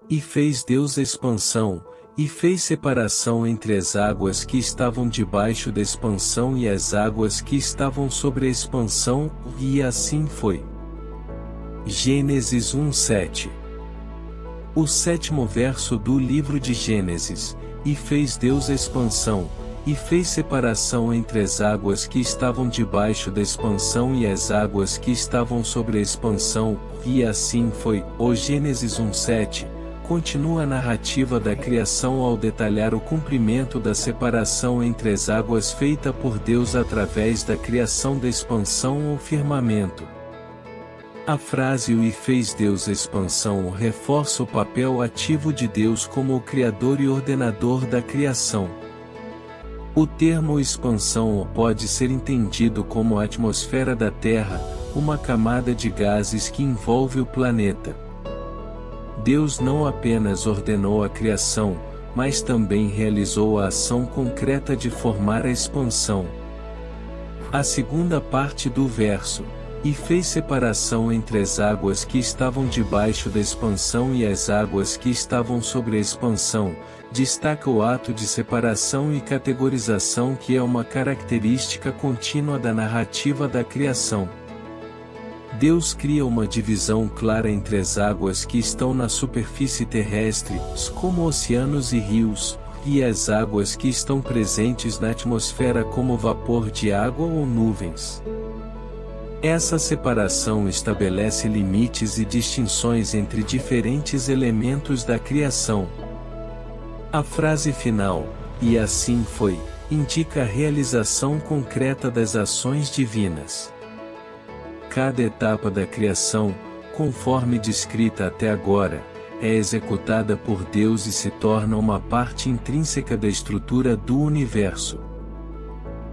E fez Deus expansão, e fez separação entre as águas que estavam debaixo da expansão e as águas que estavam sobre a expansão, e assim foi. Gênesis 1:7. O 7º verso do livro de Gênesis: E fez Deus expansão, e fez separação entre as águas que estavam debaixo da expansão e as águas que estavam sobre a expansão, e assim foi. O Gênesis 1:7 continua a narrativa da criação ao detalhar o cumprimento da separação entre as águas feita por Deus através da criação da expansão ou firmamento. A frase "e fez Deus expansão" reforça o papel ativo de Deus como o criador e ordenador da criação. O termo expansão pode ser entendido como a atmosfera da Terra, uma camada de gases que envolve o planeta. Deus não apenas ordenou a criação, mas também realizou a ação concreta de formar a expansão. A segunda parte do verso: E fez separação entre as águas que estavam debaixo da expansão e as águas que estavam sobre a expansão, destaca o ato de separação e categorização que é uma característica contínua da narrativa da criação. Deus cria uma divisão clara entre as águas que estão na superfície terrestre, como oceanos e rios, e as águas que estão presentes na atmosfera como vapor de água ou nuvens. Essa separação estabelece limites e distinções entre diferentes elementos da criação. A frase final, "e assim foi", indica a realização concreta das ações divinas. Cada etapa da criação, conforme descrita até agora, é executada por Deus e se torna uma parte intrínseca da estrutura do universo.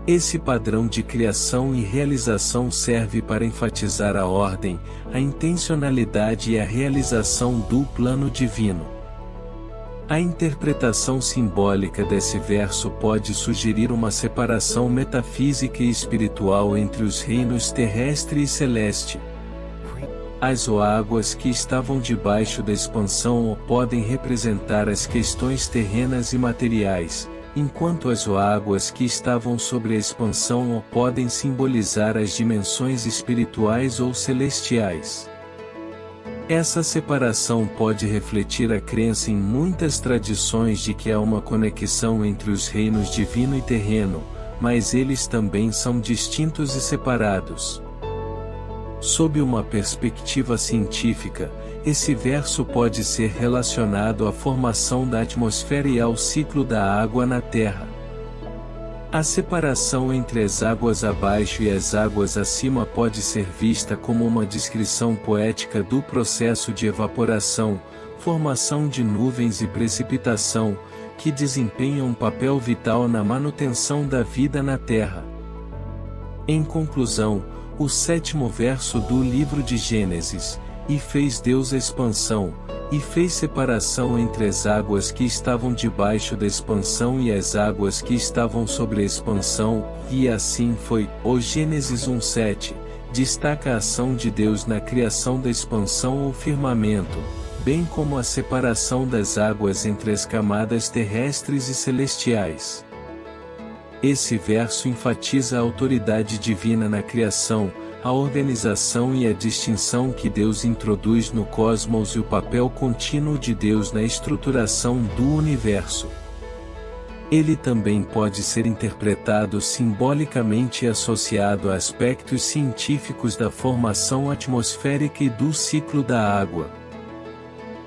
Esse padrão de criação e realização serve para enfatizar a ordem, a intencionalidade e a realização do plano divino. A interpretação simbólica desse verso pode sugerir uma separação metafísica e espiritual entre os reinos terrestre e celeste. As águas que estavam debaixo da expansão podem representar as questões terrenas e materiais, enquanto as águas que estavam sobre a expansão podem simbolizar as dimensões espirituais ou celestiais. Essa separação pode refletir a crença em muitas tradições de que há uma conexão entre os reinos divino e terreno, mas eles também são distintos e separados. Sob uma perspectiva científica, esse verso pode ser relacionado à formação da atmosfera e ao ciclo da água na Terra. A separação entre as águas abaixo e as águas acima pode ser vista como uma descrição poética do processo de evaporação, formação de nuvens e precipitação, que desempenham um papel vital na manutenção da vida na Terra. Em conclusão, o 7º verso do livro de Gênesis: E fez Deus expansão, e fez separação entre as águas que estavam debaixo da expansão e as águas que estavam sobre a expansão, e assim foi. O Gênesis 1:7 destaca a ação de Deus na criação da expansão ou firmamento, bem como a separação das águas entre as camadas terrestres e celestiais. Esse verso enfatiza a autoridade divina na criação, a organização e a distinção que Deus introduz no cosmos e o papel contínuo de Deus na estruturação do universo. Ele também pode ser interpretado simbolicamente e associado a aspectos científicos da formação atmosférica e do ciclo da água.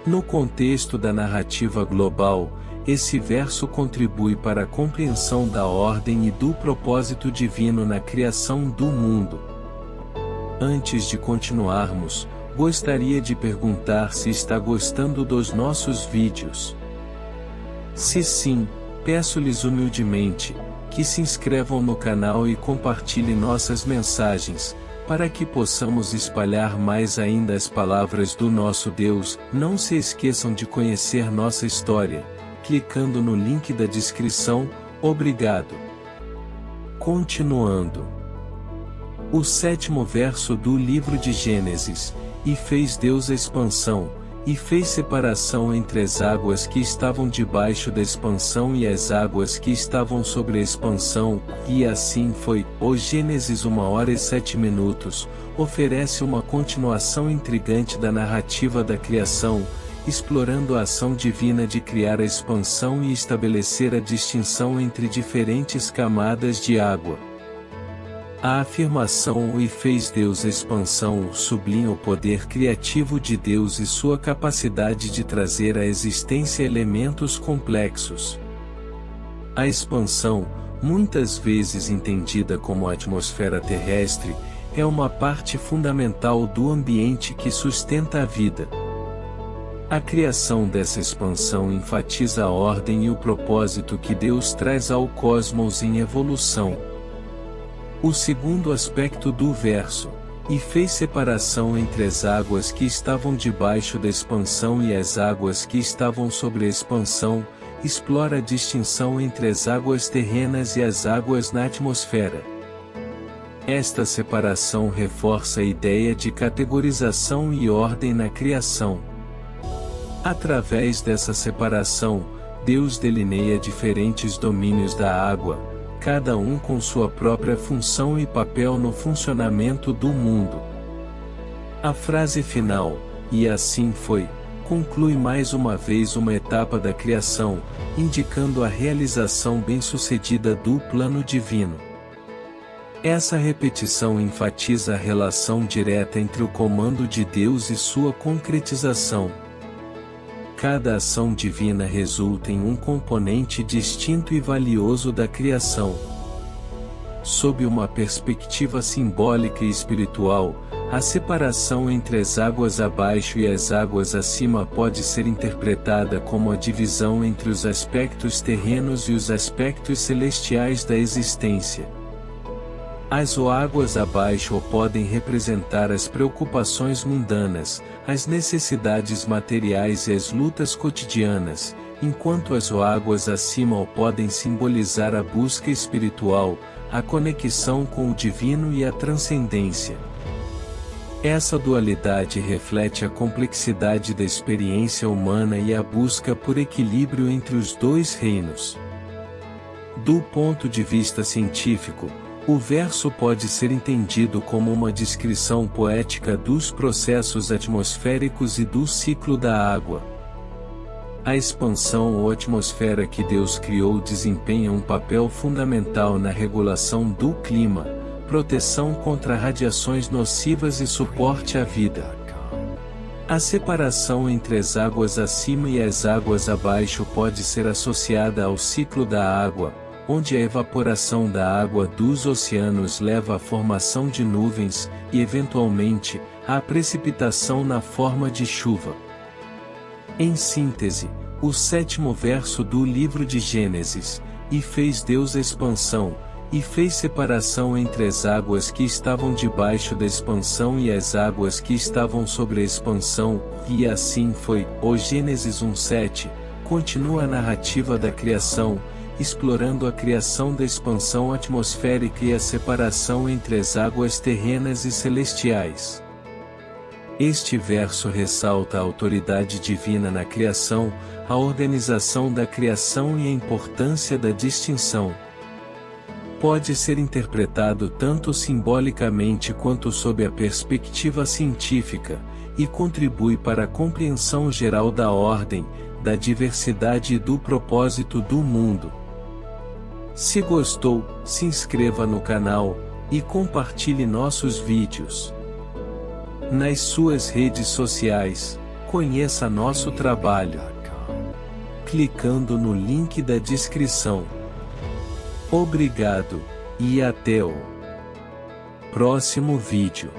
No contexto da narrativa global, esse verso contribui para a compreensão da ordem e do propósito divino na criação do mundo. Antes de continuarmos, gostaria de perguntar se está gostando dos nossos vídeos. Se sim, peço-lhes humildemente que se inscrevam no canal e compartilhem nossas mensagens, para que possamos espalhar mais ainda as palavras do nosso Deus. Não se esqueçam de conhecer nossa história, clicando no link da descrição. Obrigado. Continuando. O 7º verso do livro de Gênesis: E fez Deus expansão, e fez separação entre as águas que estavam debaixo da expansão e as águas que estavam sobre a expansão, e assim foi. O Gênesis 1h07 oferece uma continuação intrigante da narrativa da criação, explorando a ação divina de criar a expansão e estabelecer a distinção entre diferentes camadas de água. A afirmação "e fez Deus a expansão" sublinha o poder criativo de Deus e sua capacidade de trazer à existência elementos complexos. A expansão, muitas vezes entendida como a atmosfera terrestre, é uma parte fundamental do ambiente que sustenta a vida. A criação dessa expansão enfatiza a ordem e o propósito que Deus traz ao cosmos em evolução. O segundo aspecto do verso, "e fez separação entre as águas que estavam debaixo da expansão e as águas que estavam sobre a expansão", explora a distinção entre as águas terrenas e as águas na atmosfera. Esta separação reforça a ideia de categorização e ordem na criação. Através dessa separação, Deus delineia diferentes domínios da água, cada um com sua própria função e papel no funcionamento do mundo. A frase final, "e assim foi", conclui mais uma vez uma etapa da criação, indicando a realização bem-sucedida do plano divino. Essa repetição enfatiza a relação direta entre o comando de Deus e sua concretização. Cada ação divina resulta em um componente distinto e valioso da criação. Sob uma perspectiva simbólica e espiritual, a separação entre as águas abaixo e as águas acima pode ser interpretada como a divisão entre os aspectos terrenos e os aspectos celestiais da existência. As águas abaixo podem representar as preocupações mundanas, as necessidades materiais e as lutas cotidianas, enquanto as águas acima podem simbolizar a busca espiritual, a conexão com o divino e a transcendência. Essa dualidade reflete a complexidade da experiência humana e a busca por equilíbrio entre os dois reinos. Do ponto de vista científico, o verso pode ser entendido como uma descrição poética dos processos atmosféricos e do ciclo da água. A expansão ou atmosfera que Deus criou desempenha um papel fundamental na regulação do clima, proteção contra radiações nocivas e suporte à vida. A separação entre as águas acima e as águas abaixo pode ser associada ao ciclo da água, onde a evaporação da água dos oceanos leva à formação de nuvens, e eventualmente, à precipitação na forma de chuva. Em síntese, o 7º verso do livro de Gênesis, "E fez Deus a expansão, e fez separação entre as águas que estavam debaixo da expansão e as águas que estavam sobre a expansão, e assim foi", o Gênesis 1:7, continua a narrativa da criação, explorando a criação da expansão atmosférica e a separação entre as águas terrenas e celestiais. Este verso ressalta a autoridade divina na criação, a organização da criação e a importância da distinção. Pode ser interpretado tanto simbolicamente quanto sob a perspectiva científica, e contribui para a compreensão geral da ordem, da diversidade e do propósito do mundo. Se gostou, se inscreva no canal, e compartilhe nossos vídeos. Nas suas redes sociais, conheça nosso trabalho, clicando no link da descrição. Obrigado, e até o próximo vídeo.